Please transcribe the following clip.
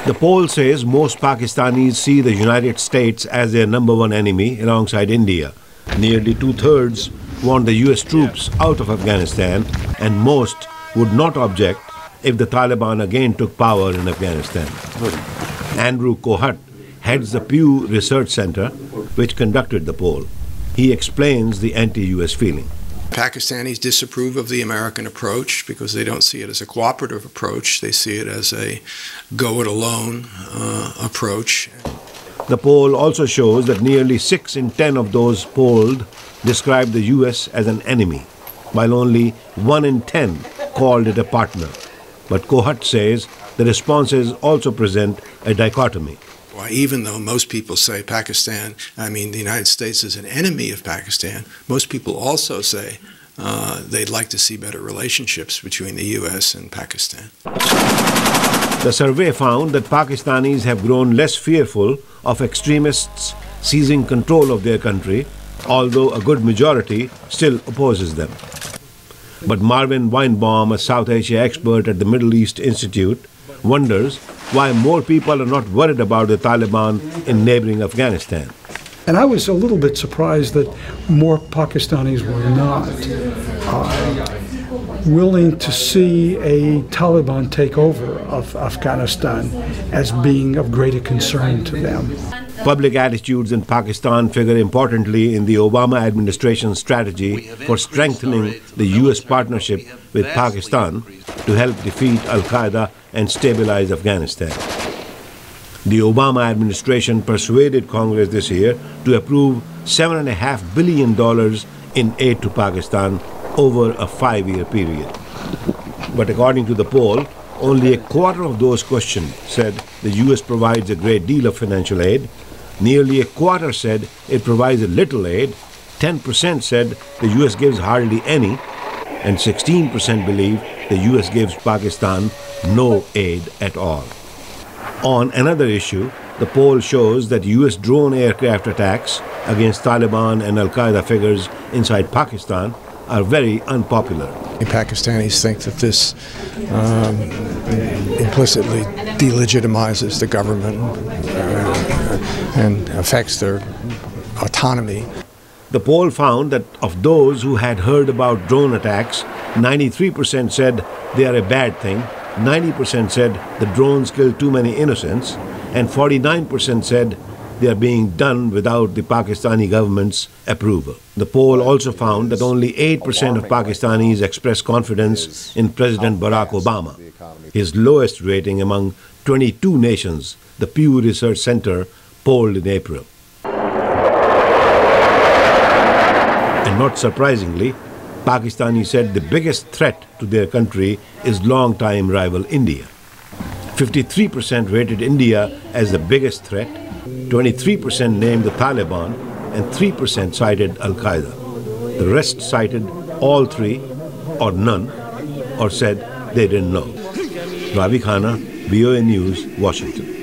The poll says most Pakistanis see the United States as their #1 enemy alongside India. Nearly 2/3 want the US troops out of Afghanistan, and most would not object if the Taliban again took power in Afghanistan. Andrew Kohat heads the PEW Research Center, which conducted the poll. He explains the anti-US feeling. Pakistanis disapprove of the American approach because they don't see it as a cooperative approach. They see it as a go-it-alone approach. The poll also shows that nearly 6 in 10 of those polled described the US as an enemy, while only 1 in 10 called it a partner. But Kohat says the responses also present a dichotomy. Well, even though most people say the United States is an enemy of Pakistan, most people also say they'd like to see better relationships between the US and Pakistan. The survey found that Pakistanis have grown less fearful of extremists seizing control of their country, although a good majority still opposes them. But Marvin Weinbaum, a South Asia expert at the Middle East Institute, wonders why more people are not worried about the Taliban in neighboring Afghanistan. And I was a little bit surprised that more Pakistanis were not willing to see a Taliban takeover of Afghanistan as being of greater concern to them. Public attitudes in Pakistan figure importantly in the Obama administration's strategy for strengthening the US partnership with Pakistan to help defeat al-Qaida and stabilize Afghanistan. The Obama administration persuaded Congress this year to approve $7.5 billion in aid to Pakistan over a 5-year period. But according to the poll, only a quarter of those questioned said the US provides a great deal of financial aid. Nearly a quarter said it provides a little aid. 10% said the US gives hardly any. And 16% believe the US gives Pakistan no aid at all. On another issue, the poll shows that US drone aircraft attacks against Taliban and al-Qaida figures inside Pakistan are very unpopular. Pakistanis think that this implicitly delegitimizes the government and affects their autonomy. The poll found that of those who had heard about drone attacks, 93% said they are a bad thing, 90% said the drones kill too many innocents, and 49% said they are being done without the Pakistani government's approval. The poll also found that only 8% of Pakistanis express confidence in President Barack Obama, his lowest rating among 22 nations, the PEW Research Center polled in April. And not surprisingly, Pakistanis said the biggest threat to their country is long-time rival India. 53% rated India as the biggest threat, 23% named the Taliban, and 3% cited al-Qaida. The rest cited all three or none, or said they didn't know. Ravi, Khanna, VOA News, Washington.